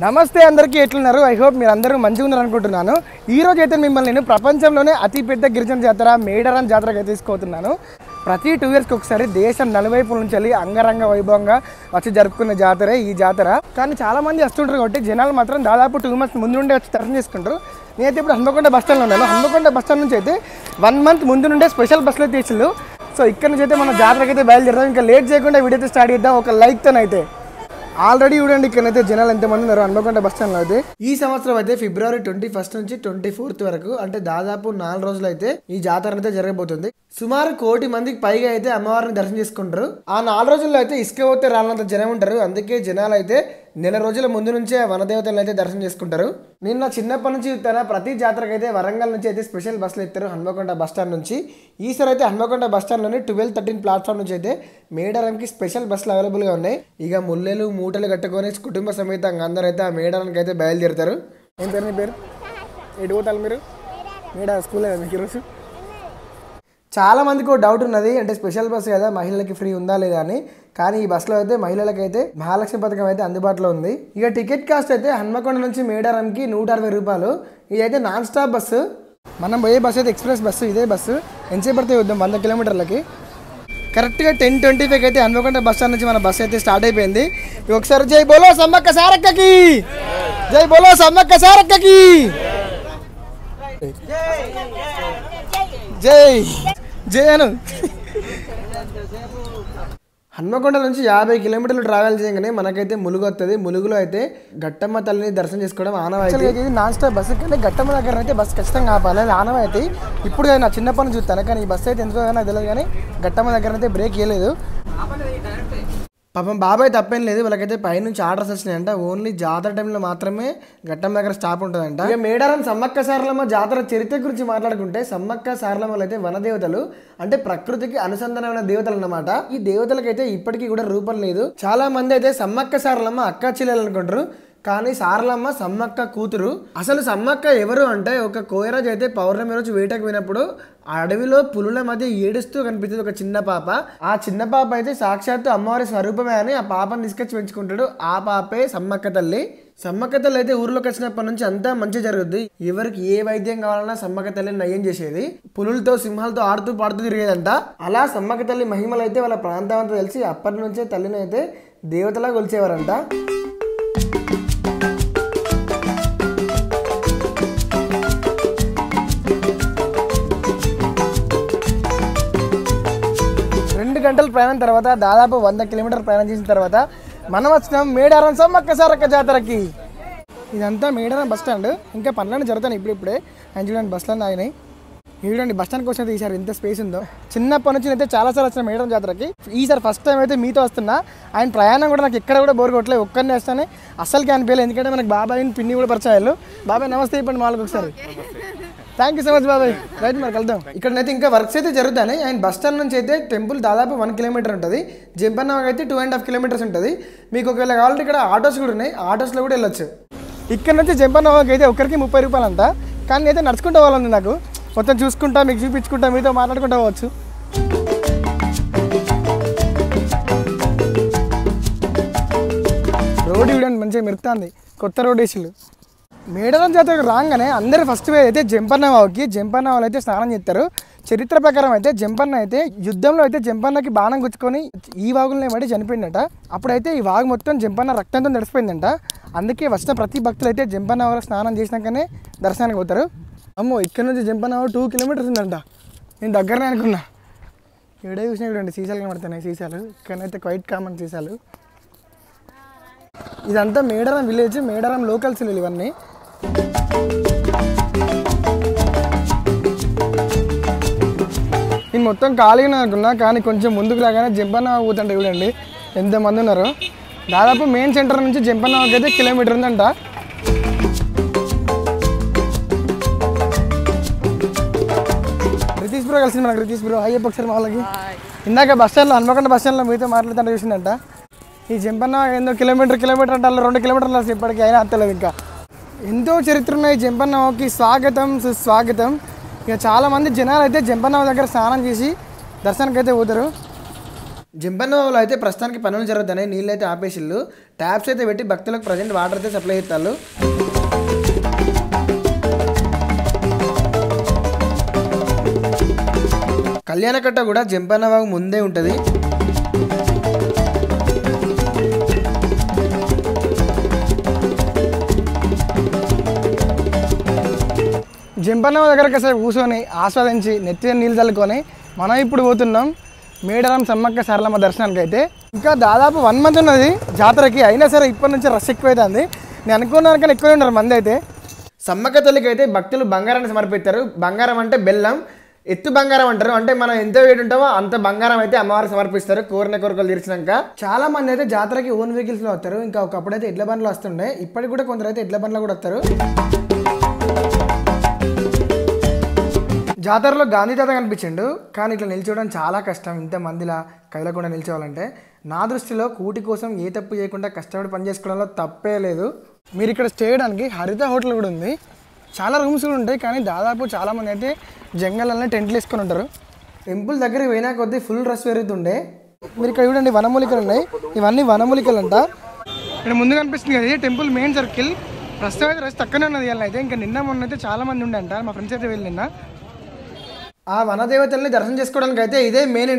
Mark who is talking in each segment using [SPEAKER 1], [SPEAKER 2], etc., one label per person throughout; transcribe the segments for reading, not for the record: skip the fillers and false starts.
[SPEAKER 1] నమస్తే అందరికీ ఎట్లున్నారు? ఐ హోప్ మీరు అందరూ మంచిగా ఉన్నారు అనుకుంటున్నాను. ఈ రోజు అయితే మిమ్మల్ని నేను ప్రపంచంలోనే అతిపెద్ద గిరిజన జాతర మేడారం జాతరకి తీసుకుపోతున్నాను. ప్రతి 2 yearsకి ఒకసారి దేశం నలువైపుల నుంచి వెళ్ళి అంగరంగ వైభవంగా వచ్చి జరుపుకునే జాతరే ఈ జాతర. కానీ చాలా మంది వస్తుంటారు కాబట్టి జనాలు మాత్రం దాదాపు 2 months ముందు నుండే వచ్చి దర్శనం చేసుకుంటారు. నేనైతే ఇప్పుడు హన్మకొండ బస్ స్టాండ్లో ఉన్నాను. హన్మకొండ బస్ స్టాండ్ నుంచి అయితే 1 month ముందు నుండే స్పెషల్ బస్సులో తీసిళ్ళు. సో ఇక్కడ నుంచి అయితే మన జాతరకి అయితే బయలుదేరదాం. ఇంకా లేట్ చేయకుండా వీడియో అయితే స్టార్ట్ చేద్దాం. ఒక లైక్తోనైతే ఆల్రెడీ చూడండి ఇక్కడైతే జనాలు ఎంతమంది ఉన్నారు హన్మకొండ బస్ స్టాండ్లో అయితే. ఈ సంవత్సరం అయితే February 21st నుంచి 24th వరకు అంటే దాదాపు 4 రోజులు అయితే ఈ జాతర అయితే జరగబోతుంది. సుమారు 1 కోటి మందికి పైగా అయితే అమ్మవారిని దర్శనం చేసుకుంటారు. ఆ 4 రోజుల్లో అయితే ఇసుక పోతే రాళ్ళంత జనం ఉంటారు. అందుకే జనాలు అయితే నెల రోజుల ముందు నుంచే వనదేవతలను అయితే దర్శనం చేసుకుంటారు. నేను నా చిన్నప్పటి నుంచి చూస్తాను, ప్రతి జాతరకి అయితే వరంగల్ నుంచి అయితే స్పెషల్ బస్సులు ఎత్తారు హన్మకొండ బస్ స్టాండ్ నుంచి. ఈసారి అయితే హన్మకొండ బస్ స్టాండ్లోని 12-13 ప్లాట్ఫామ్ నుంచి అయితే మేడారంకి స్పెషల్ బస్సులు అవైలబుల్గా ఉన్నాయి. ఇక ముల్లెలు మూటలు కట్టుకొని కుటుంబ సమేతంగా అందరూ అయితే ఆ మేడారానికి అయితే బయలుదేరుతారు. ఏం పేరు? మీ పేరు? ఎటు పోతారు మీరు? మేడా స్కూల్ కదా మీకు ఈరోజు? చాలా మందికి ఒక డౌట్ ఉన్నది, అంటే స్పెషల్ బస్సు కదా మహిళలకి ఫ్రీ ఉందా లేదా అని. కానీ ఈ బస్సులో అయితే మహిళలకు అయితే మహాలక్ష్మి పథకం అయితే అందుబాటులో ఉంది. ఇక టికెట్ కాస్ట్ అయితే హన్మకొండ నుంచి మేడారంకి 160 రూపాయలు. ఇదైతే నాన్ స్టాప్ బస్సు. మనం పోయే బస్సు అయితే ఎక్స్ప్రెస్ బస్సు. ఇదే బస్సు ఎంతసేపు పడితే వద్దాం 100 కిలోమీటర్లకి. కరెక్ట్గా 10:25 అయితే హన్మకొండ బస్ స్టాండ్ నుంచి మన బస్సు అయితే స్టార్ట్ అయిపోయింది. ఒకసారి జై బోలో సమ్మక్క సారక్కకి, జై బోలో సమ్మక్క సారక్కకి, జై జై అను. హన్మకొండ నుంచి 50 కిలోమీటర్లు ట్రావెల్ చేయగానే మనకైతే ములుగు వస్తుంది. ములుగులో అయితే గట్టమ్మ తల్లిని దర్శనం చేసుకోవడం ఆనవాయితీ. ఇది నాన్ స్టాప్ బస్సు, కానీ గట్టమ్మ దగ్గర అయితే బస్సు ఖచ్చితంగా ఆపాలి, అది ఆనవాయితీ. ఇప్పుడు నా చిన్నప్పటి నుంచి చూస్తాను, కానీ ఈ బస్సు అయితే ఎందుకో నాకు తెలియదు. కానీ గట్టమ్మ దగ్గర అయితే బ్రేక్ వేయలేదు. పాపం బాబాయ్ తప్పేం లేదు, వాళ్ళకైతే పైనుంచి ఆర్డర్స్ వచ్చినాయంట. ఓన్లీ జాతర టైంలో మాత్రమే గట్టమ్మ దగ్గర స్టాప్ ఉంటుందంట. ఇక మేడారం సమ్మక్క సారలమ్మ జాతర చరిత్ర గురించి మాట్లాడుకుంటే, సమ్మక్క సారలమ్మలు అయితే వనదేవతలు, అంటే ప్రకృతికి అనుసంధానమైన దేవతలు అన్నమాట. ఈ దేవతలకైతే ఇప్పటికీ కూడా రూపం లేదు. చాలా మంది అయితే సమ్మక్క సారలమ్మ అక్క చెల్లెలు అనుకుంటారు, కానీ సారలమ్మ సమ్మక్క కూతురు. అసలు సమ్మక్క ఎవరు అంటే, ఒక కోయరాజు అయితే పౌర్ణమి రోజు వేటకు పోయినప్పుడు ఆ అడవిలో పులుల మధ్య ఏడుస్తూ కనిపిస్తుంది ఒక చిన్న పాప. ఆ చిన్న పాప అయితే సాక్షాత్తు అమ్మవారి స్వరూపమే అని ఆ పాపను తీసుకొచ్చి పెంచుకుంటాడు. ఆ పాపే సమ్మక్క తల్లి. సమ్మక్క తల్లి అయితే ఊర్లోకి వచ్చినప్పటి నుంచి అంతా మంచి జరుగుద్ది. ఎవరికి ఏ వైద్యం కావాలన్నా సమ్మక్క తల్లిని నయం చేసేది. పులులతో సింహాలతో ఆడుతూ పాడుతూ తిరిగేదంట. అలా సమ్మక్క తల్లి మహిమలు అయితే వాళ్ళ ప్రాంతం అంతా తెలిసి అప్పటి నుంచే తల్లిని అయితే దేవతలా కొలిచేవారంట. గంటల ప్రయాణం తర్వాత దాదాపు 100 కిలోమీటర్ల ప్రయాణం చేసిన తర్వాత మనం వచ్చినాం మేడారం సమ్మక్క సారక్క జాతరకి. ఇదంతా మేడారం బస్ స్టాండ్. ఇంకా పనులను జరుగుతాయి ఇప్పుడిప్పుడే. ఆయన చూడండి బస్సులన్నీ ఆగినాయి. చూడండి బస్ స్టాండ్కి వచ్చినట్టు ఈసారి ఎంత స్పేస్ ఉందో. చిన్నప్పటి నుంచి అయితే చాలాసార్లు వచ్చిన మేడారం జాతరకి. ఈసారి ఫస్ట్ టైం అయితే మీతో వస్తున్నా. ఆయన ప్రయాణం కూడా నాకు ఎక్కడ కూడా బోర్ కొట్టలేదు, ఒక్కరినే వస్తానే అస్సలుకి అనిపించలేదు. ఎందుకంటే మనకి బాబాయ్ని పిన్ని కూడా పరిచయాలు. బాబాయ్ నమస్తే చెప్పండి వాళ్ళకి ఒకసారి. థ్యాంక్ యూ సో మచ్ బాబాయ్. రైట్ మరి కలుద్దాం. ఇక్కడనైతే ఇంకా వర్క్స్ అయితే జరుగుతాయి. ఆయన బస్ స్టాండ్ నుంచి అయితే టెంపుల్ దాదాపు 1 కిలోమీటర్ ఉంటుంది. జంపన్నకి అయితే 2.5 kilometers ఉంటుంది. మీకు ఒకవేళ కావాలంటే ఇక్కడ ఆటోస్ కూడా ఉన్నాయి, ఆటోస్లో కూడా వెళ్ళొచ్చు. ఇక్కడ నుంచి జంపన్నకి అయితే ఒక్కరికి 30 రూపాయలు అంట. కానీ అయితే నడుచుకుంటూ పోవాలండి, నాకు మొత్తం చూసుకుంటా మీకు చూపించుకుంటా మీతో మాట్లాడుకుంటూ పోవచ్చు. రోడ్డు చూడండి మంచిగా మెరుస్తుంది, కొత్త రోడ్ వేసిళ్ళు. మేడారం జాతరకు రాగానే అందరూ ఫస్ట్ అయితే జంపన్న వాగుకి, జంపన్న వాళ్ళు అయితే స్నానం చేస్తారు. చరిత్ర ప్రకారం అయితే జంపన్న అయితే యుద్ధంలో అయితే జంపన్నకి బాణం గుచ్చుకొని ఈ వాగులనే పడి చనిపోయిందట. అప్పుడైతే ఈ వాగు మొత్తం జంపన్న రక్తంతో నడిచిపోయిందంట. అందుకే వచ్చిన ప్రతి భక్తులు అయితే జంపన్న వాగు స్నానం చేసినాకనే దర్శనానికి పోతారు. అమ్మో ఇక్కడ నుంచి జంపన్న 2 kilometers ఉందంట. నేను దగ్గరనే అనుకున్నా. ఏడే చూసినా చూడండి సీసాలు కనబడుతున్నాయి. సీసాలు ఇక్కడనైతే క్వైట్ కామన్ సీసాలు. ఇదంతా మేడారం విలేజ్, మేడారం లోకల్స్ ఇవన్నీ. నేను మొత్తం ఖాళీగానే అనుకున్నా, కానీ కొంచెం ముందుకు లాగానే జంపన్న పోతుంటే చూడండి ఎంతమంది ఉన్నారు. దాదాపు మెయిన్ సెంటర్ నుంచి జంపన్నకి అయితే 1 kilometer ఉందంట. రితీష్ బ్రో కలిసింది మనకు. రితీష్ బ్రో హై ఒకసారి వాళ్ళకి. ఇందాక బస్ స్టాండ్లో హన్మకొండ బస్ స్టాండ్లో మీతో మాట్లాడుతుంటే చూసిందంట. ఈ జంపన్న ఏందో కిలోమీటర్ అంటే 2 kilometers ఇప్పటికీ అయినా అత్తలేదు. ఇంకా ఎంతో చరిత్ర ఉన్నాయి జంపన్నకి. స్వాగతం సుస్వాగతం. ఇక చాలామంది జనాలు అయితే జంపన్న దగ్గర స్నానం చేసి దర్శనానికి అయితే పోతారు. జింపన్నవాగులో అయితే ప్రస్తుతానికి పనులు జరుగుతున్నాయి, నీళ్ళు అయితే ఆపేసిళ్ళు, ట్యాప్స్ అయితే పెట్టి భక్తులకు ప్రజెంట్ వాటర్ అయితే సప్లై చేస్తారు. కళ్యాణకట్ట కూడా జింపన్నవాగు ముందే ఉంటుంది. జింపన్నవాగు దగ్గర కాసేపు కూర్చొని ఆస్వాదించి నెత్తిన నీళ్ళు చల్లుకొని మనం ఇప్పుడు పోతున్నాం మేడారం సమ్మక్క సారలమ్మ దర్శనానికి. అయితే ఇంకా దాదాపు 1 month ఉన్నది జాతరకి, అయినా సరే ఇప్పటి నుంచి రష్ ఎక్కువైతుంది. నేను అనుకున్నాను కానీ ఎక్కువనే ఉన్నారు మంది. అయితే సమ్మక్క తల్లికి అయితే భక్తులు బంగారాన్ని సమర్పిస్తారు. బంగారం అంటే బెల్లం, ఎత్తు బంగారం అంటారు. అంటే మనం ఎంత వేడి ఉంటామో అంత బంగారం అయితే అమ్మవారికి సమర్పిస్తారు కోరిన కోరికలు తీర్చినాక. చాలా మంది అయితే జాతరకి ఓన్ వెహికల్స్లో వస్తారు. ఇంకా ఒకప్పుడైతే ఎడ్ల బండ్లు వస్తుండే, ఇప్పటికి కూడా కొందరు అయితే ఎడ్ల బండ్లు కూడా వస్తారు. జాతరలో గాంధీ తాత కనిపించిండు, కానీ ఇట్లా నిల్చోవడం చాలా కష్టం. ఇంత మందిలా కదలకుండా నిల్చోవాలంటే నా దృష్టిలో కూటి కోసం ఏ తప్పు చేయకుండా కష్టపడి పని చేసుకోవడంలో తప్పే లేదు. మీరు ఇక్కడ స్టే చేయడానికి హరిత హోటల్ కూడా ఉంది. చాలా రూమ్స్ కూడా ఉంటాయి, కానీ దాదాపు చాలామంది అయితే జంగల్లోనే టెంట్లు వేసుకొని ఉంటారు. టెంపుల్ దగ్గరికి పోయినా కొద్దీ ఫుల్ రష్ పెరుగుతుండే. మీరు ఇక్కడ చూడండి వనమూలికలు ఉన్నాయి, ఇవన్నీ వనమూలికలు అంట. ఇక్కడ ముందు కనిపిస్తుంది కదా టెంపుల్ మెయిన్ సర్కిల్. ప్రస్తుతం అయితే రష్ తక్కువనే ఉన్నది. అయితే ఇంకా నిన్న మొన్న అయితే చాలా మంది ఉండే అంట, మా ఫ్రెండ్స్ అయితే వెళ్ళి నిన్న. ఆ వనదేవతల్ని దర్శనం చేసుకోవడానికి అయితే ఇదే మెయిన్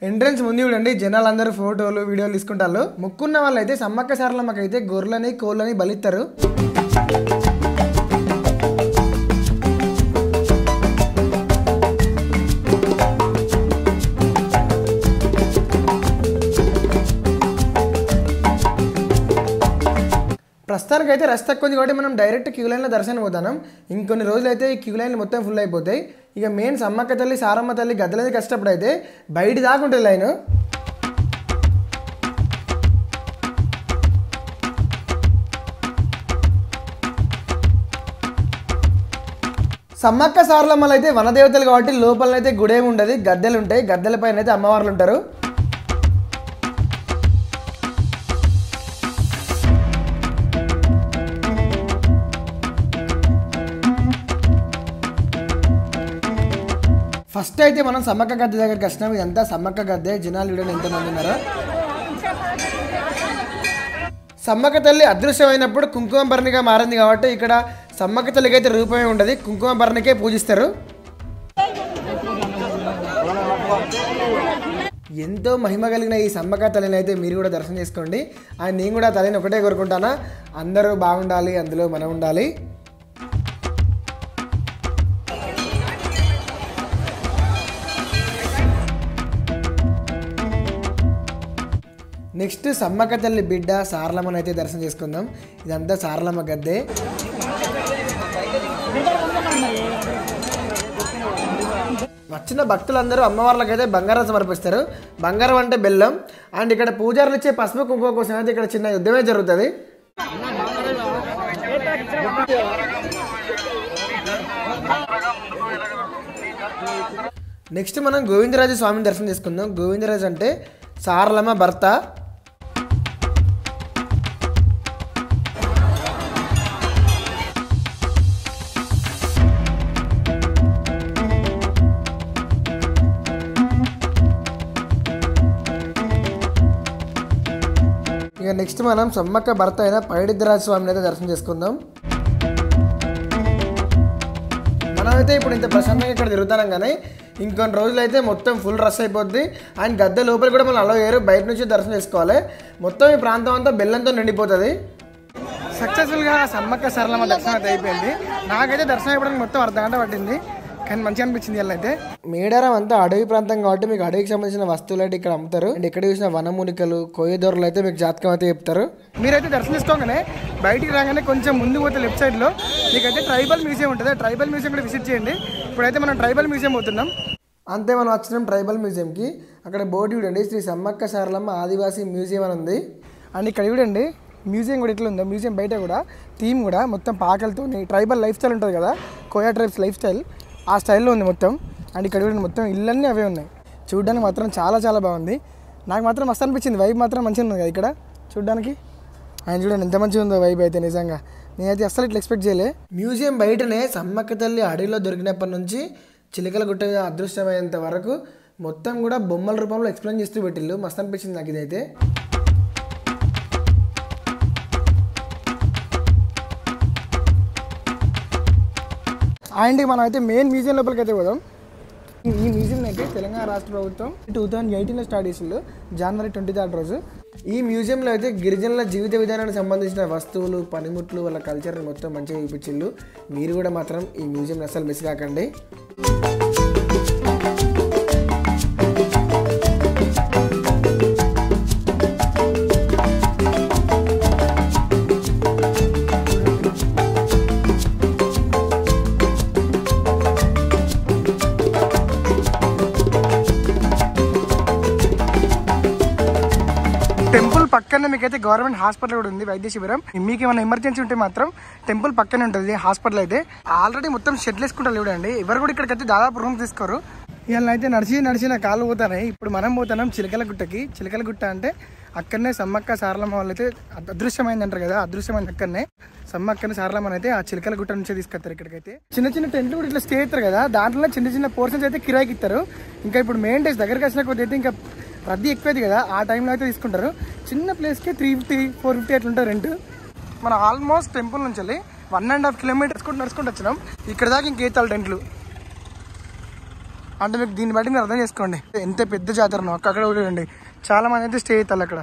[SPEAKER 1] ఎంట్రన్స్ ముందు చూడండి జనాలు అందరూ ఫోటోలు వీడియోలు తీసుకుంటారు. ముక్కున్న వాళ్ళు అయితే సమ్మక్క సారలమ్మకి అయితే గొర్రెలని కోళ్ళని బలిస్తారు. ప్రస్తుతానికి అయితే రష్ తక్కువ ఉంది కాబట్టి మనం డైరెక్ట్ క్యూ లైన్లో దర్శనం పోతాం. ఇంకొన్ని రోజులు అయితే ఈ క్యూ లైన్లు మొత్తం ఫుల్ అయిపోతాయి. ఇక మెయిన్ సమ్మక్క తల్లి సారమ్మ తల్లి గద్దలది కష్టపడి అయితే బయట దాకా ఉంటుంది లైన్. సమ్మక్క సారలమ్మలు అయితే వనదేవతలు కాబట్టి లోపలనైతే గుడేమి ఉండదు, గద్దెలు ఉంటాయి. గద్దెల పైన అయితే అమ్మవార్లు ఉంటారు. ఫస్ట్ అయితే మనం సమ్మక్క గద్దె దగ్గరికి వచ్చినాం. ఇదంతా సమ్మక్క గద్దె. జనాలు చూడండి ఎంతమంది ఉన్నారో. సమ్మక్క తల్లి అదృశ్యమైనప్పుడు కుంకుమ భరణిగా మారింది కాబట్టి ఇక్కడ సమ్మక్క తల్లికి అయితే రూపమే ఉండదు, కుంకుమ భరణికే పూజిస్తారు. ఎంతో మహిమ కలిగిన ఈ సమ్మక్క తల్లిని అయితే మీరు కూడా దర్శనం చేసుకోండి. అండ్ నేను కూడా తల్లిని ఒకటే కోరుకుంటానా, అందరూ బాగుండాలి, అందులో మనం ఉండాలి. నెక్స్ట్ సమ్మక్క తల్లి బిడ్డ సారలమ్మని అయితే దర్శనం చేసుకుందాం. ఇదంతా సారలమ్మ గద్దె. వచ్చిన భక్తులందరూ అమ్మవార్లకైతే బంగారం సమర్పిస్తారు. బంగారం అంటే బెల్లం. అండ్ ఇక్కడ పూజారులు ఇచ్చే పసుపు కుంకుమ కోసం అయితే ఇక్కడ చిన్న యుద్ధమే జరుగుతుంది. నెక్స్ట్ మనం గోవిందరాజు స్వామిని దర్శనం చేసుకుందాం. గోవిందరాజు అంటే సారలమ్మ భర్త. ఇక నెక్స్ట్ మనం సమ్మక్క భర్త అయిన పైడిద్దరాజు స్వామిని అయితే దర్శనం చేసుకుందాం. మనమైతే ఇప్పుడు ఇంత ప్రశాంతంగా ఇక్కడ తిరుగుతాం, కానీ ఇంకొన్ని రోజులు అయితే మొత్తం ఫుల్ రష్ అయిపోద్ది. అండ్ గద్దె లోపల కూడా మనం అలా వేరు బయట నుంచి దర్శనం చేసుకోవాలి. మొత్తం ఈ ప్రాంతం అంతా బెల్లంతో నిండిపోతుంది. సక్సెస్ఫుల్గా సమ్మక్క సారలమ్మ దర్శనం అయితే అయిపోయింది. నాకైతే దర్శనం అయిపోవడానికి మొత్తం అర్ధగంట పట్టింది, కానీ మంచిగా అనిపించింది. ఇలా అయితే మేడారం అంతా అడవి ప్రాంతం కాబట్టి మీకు అడవికి సంబంధించిన వస్తువులు అయితే ఇక్కడ అమ్ముతారు. అండ్ ఎక్కడ చూసిన వనమూలికలు కొయ్యదొరలు అయితే మీకు జాతకం అయితే చెప్తారు. మీరైతే దర్శనం చేసుకోగానే బయటికి రాగానే కొంచెం ముందు పోతే లెఫ్ట్ సైడ్లో మీకైతే ట్రైబల్ మ్యూజియం ఉంటుంది. ట్రైబల్ మ్యూజియం కూడా విజిట్ చేయండి. ఇప్పుడైతే మనం ట్రైబల్ మ్యూజియం పోతున్నాం. అంతే మనం వచ్చినాం ట్రైబల్ మ్యూజియంకి. అక్కడ బోర్డు చూడండి, శ్రీ సమ్మక్క సారలమ్మ ఆదివాసీ మ్యూజియం అని ఉంది. అండ్ ఇక్కడ చూడండి మ్యూజియం కూడా ఇట్లా ఉందో. మ్యూజియం బయట కూడా థీమ్ కూడా మొత్తం పాకలతో ట్రైబల్ లైఫ్ స్టైల్ ఉంటుంది కదా, కోయా ట్రైబ్స్ లైఫ్ స్టైల్, ఆ స్టైల్లో ఉంది మొత్తం. అండ్ ఇక్కడ చూడండి మొత్తం ఇళ్ళన్నీ అవే ఉన్నాయి. చూడడానికి మాత్రం చాలా చాలా బాగుంది. నాకు మాత్రం మస్తు అనిపించింది. వైబ్ మాత్రం మంచిగా ఉంది కదా ఇక్కడ చూడడానికి. ఆయన చూడండి ఎంత మంచిగా ఉందో వైబ్ అయితే. నిజంగా నేనైతే అస్సలు ఇట్లా ఎక్స్పెక్ట్ చేయలే. మ్యూజియం బయటనే సమ్మక్క తల్లి అడవిలో దొరికినప్పటి నుంచి చిలకల గుట్ట అదృష్టమైనంత వరకు మొత్తం కూడా బొమ్మల రూపంలో ఎక్స్ప్లెయిన్ చేస్తూ పెట్టిళ్ళు, మస్తు అనిపించింది నాకు ఇదైతే. అండ్ మనం అయితే మెయిన్ మ్యూజియం లోపలికి అయితే పోదాం. ఈ మ్యూజియం అయితే తెలంగాణ రాష్ట్ర ప్రభుత్వం 2018లో స్టార్ట్ చేసిండు, జనవరి 23 రోజు. ఈ మ్యూజియంలో అయితే గిరిజనుల జీవిత విధానానికి సంబంధించిన వస్తువులు, పనిముట్లు, వాళ్ళ కల్చర్ని మొత్తం మంచిగా చూపించిండు. మీరు కూడా మాత్రం ఈ మ్యూజియంని అసలు మిస్ కాకండి. టెంపుల్ పక్కనే మీకైతే గవర్నమెంట్ హాస్పిటల్ కూడా ఉంది, వైద్య శిబిరం. మీకు ఏమైనా ఎమర్జెన్సీ ఉంటే మాత్రం టెంపుల్ పక్కనే ఉంటుంది హాస్పిటల్ అయితే. ఆల్రెడీ మొత్తం షెడ్లు వేసుకుంటారు చూడండి, ఎవరు కూడా ఇక్కడికి అయితే దాదాపు రూమ్ తీసుకోరు. ఇవాళ అయితే నడిచి నా కాళ్ళు పోతాయి. ఇప్పుడు మనం పోతున్నాం చిలకల గుట్టకి. చిలకల గుట్ట అంటే అక్కడనే సమ్మక్క సారలమ్మ వాళ్ళు అయితే అదృశ్యమైంది అంటారు కదా, అదృశ్యమైంది అక్కడనే. సమ్మక్కని సారలమ్మని అయితే ఆ చిలకల గుట్ట నుంచి తీసుకొస్తారు ఇక్కడికైతే. చిన్న చిన్న టెంట్లు కూడా ఇట్లా స్టే అవుతారు కదా, దాంట్లో చిన్న చిన్న పోర్షన్స్ అయితే కిరాయికి ఇస్తారు. ఇంకా ఇప్పుడు మెయిన్ డేస్ దగ్గరికి వచ్చిన కొద్ది అయితే ఇంకా రద్దీ ఎక్కువైంది కదా, ఆ టైంలో అయితే తీసుకుంటారు. చిన్న ప్లేస్కి 350, 450 అట్లుంటారు రెంట్. మనం ఆల్మోస్ట్ టెంపుల్ నుంచి వెళ్ళి 1.5 కిలోమీటర్స్ కూడా నడుచుకుంటూ వచ్చినాం. ఇక్కడ దాకా ఇంకేతాలి టెంట్లు అంటే మీకు దీన్ని బట్టి మీరు అర్థం చేసుకోండి ఎంత పెద్ద జాతరనో. అక్కడ కూడా చూడండి చాలా మంది అయితే స్టే అవుతారు అక్కడ.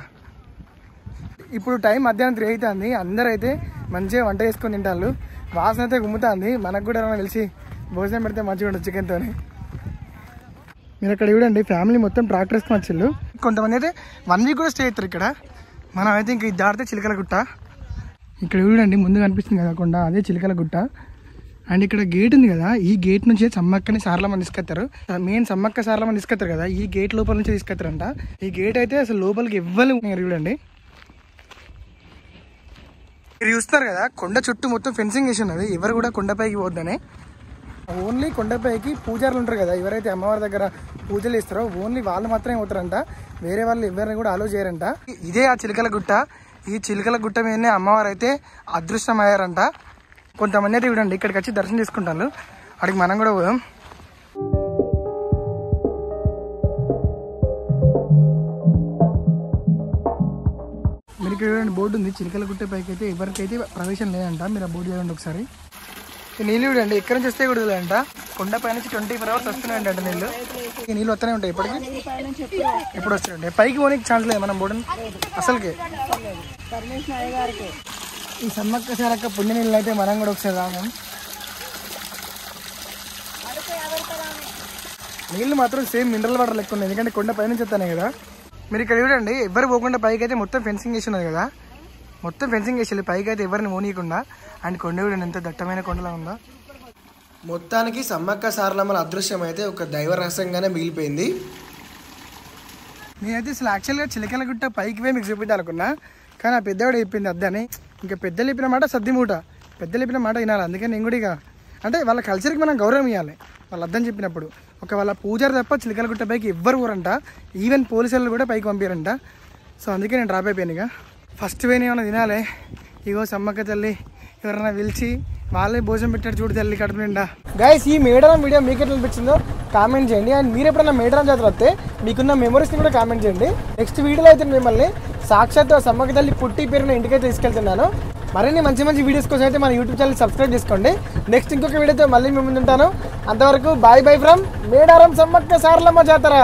[SPEAKER 1] ఇప్పుడు టైం మధ్యాహ్నం 3 అవుతుంది. అందరూ అయితే మంచిగా వంట చేసుకొని తింటారు. వాసన అయితే గుమ్ముతుంది. మనకు కూడా ఏమైనా తెలిసి భోజనం పెడితే మంచిగా ఉంటుంది చికెన్తో. మీరు అక్కడ చూడండి ఫ్యామిలీ మొత్తం ట్రాక్టర్ వేసుకొని వచ్చిళ్ళు. కొంతమంది అయితే 1 వీక్ కూడా స్టే అవుతారు ఇక్కడ. మనం అయితే ఇంక ఇది దాటితే చిలకల గుట్ట. ఇక్కడ చూడండి ముందు కనిపిస్తుంది కదా కొండ, అదే చిలకల గుట్ట. అండ్ ఇక్కడ గేట్ ఉంది కదా, ఈ గేట్ నుంచి సమ్మక్కని సారలమ్మని తీసుకొస్తారు. మెయిన్ సమ్మక్క సారలమ్మని తీసుకొస్తారు కదా, ఈ గేట్ లోపల నుంచి తీసుకొస్తారంట. ఈ గేట్ అయితే అసలు లోపలికి ఇవ్వాలి. చూడండి మీరు చూస్తారు కదా కొండ చుట్టూ మొత్తం ఫెన్సింగ్ వేసి ఉన్నది, ఎవరు కూడా కొండపైకి పోద్దని. ఓన్లీ కొండపైకి పూజారులు ఉంటారు కదా, ఎవరైతే అమ్మవారి దగ్గర పూజలు ఇస్తారో ఓన్లీ వాళ్ళు మాత్రమే పోతారంట, వేరే వాళ్ళు ఎవరిని కూడా అలో చేయరంట. ఇదే ఆ చిలకల గుట్ట. ఈ చిలకల గుట్ట మీదనే అమ్మవారు అయితే అదృష్టమయ్యారంట. కొంతమంది అయితే చూడండి ఇక్కడికి వచ్చి దర్శనం చేసుకుంటారు. అక్కడికి మనం కూడా పోదాం. మీరు ఇక్కడ చూడండి బోర్డు ఉంది, చిలకల గుట్ట పైకి అయితే ఎవరికైతే ప్రవేశం లేదంట. మీరు ఆ బోర్డు చూడండి ఒకసారి. నీళ్ళు చూడండి ఎక్కడి నుంచి వస్తే కూడా అంట, కొండపై నుంచి 24 hours వస్తున్నాయంట నీళ్ళు. ఈ నీళ్ళు వస్తూనే ఉంటాయి ఇప్పటికి, ఎప్పుడు వస్తాయంటే పైకి పోనీకి ఛాన్స్ లేదు మనం బోర్డు అసలుకి. ఈ సమ్మక్క సారక్క పుణ్య నీళ్ళు అయితే మనం కూడా ఒకసారి రాము. నీళ్ళు మాత్రం సేమ్ మినరల్ వాటర్ లెక్క ఉన్నాయి, ఎందుకంటే కొండ పైనుంచి వస్తాయి కదా. మీరు ఇక్కడ చూడండి ఎవరు పోకుండా పైకి అయితే మొత్తం ఫెన్సింగ్ వేసి ఉన్నది కదా, మొత్తం ఫెన్సింగ్ వేసి పైకి అయితే ఎవరిని మోనీయకుండా. అండ్ కొండ చూడండి ఎంత దట్టమైన కొండలా ఉందో. మొత్తానికి సమ్మక్క సారలమ్మల అదృశ్యం అయితే ఒక దైవ రహస్యంగానే మిగిలిపోయింది. నేనైతే అసలు యాక్చువల్గా చిలకల గుట్ట పైకి పోయి మీకు చూపించాలనుకున్నా, కానీ ఆ పెద్దవాడు చెప్పింది అద్దని. ఇంకా పెద్దలు చెప్పిన మాట సద్ది మూట, పెద్దలు చెప్పిన మాట వినాలి. అందుకని నేను కూడా ఇక అంటే వాళ్ళ కల్చర్కి మనం గౌరవం ఇవ్వాలి. వాళ్ళు అర్థం చెప్పినప్పుడు ఒక వాళ్ళ పూజారి తప్ప చిలకల గుట్ట పైకి ఎవ్వరు ఊరంట, ఈవెన్ పోలీసులు కూడా పైకి పంపారంట. సో అందుకే నేను డ్రాప్ అయిపోయాను. ఇక ఫస్ట్ పోయిన ఏమైనా తినాలి. ఇగో సమ్మక్క తల్లి ఎవరైనా పిలిచి వాళ్ళే భోజనం పెట్టాడు చూడు తల్లి కడుపు నిండా. గైస్ ఈ మేడారం వీడియో మీకు ఎట్లా అనిపించిందో కామెంట్ చేయండి. అండ్ మీరు ఎప్పుడైనా మేడారం జాతర వస్తే మీకున్న మెమరీస్ని కూడా కామెంట్ చేయండి. నెక్స్ట్ వీడియోలో అయితే మిమ్మల్ని సాక్షాత్ సమ్మక్క తల్లి పుట్టి పేరున ఇంటికైతే తీసుకెళ్తున్నాను. మరిన్ని మంచి మంచి వీడియోస్ కోసం అయితే మన యూట్యూబ్ ఛానల్ సబ్స్క్రైబ్ చేసుకోండి. నెక్స్ట్ ఇంకొక వీడియోతో మళ్ళీ మీ ముందు ఉంటాను. అంతవరకు bye bye from Medaram Sammakka Saralamma జాతర.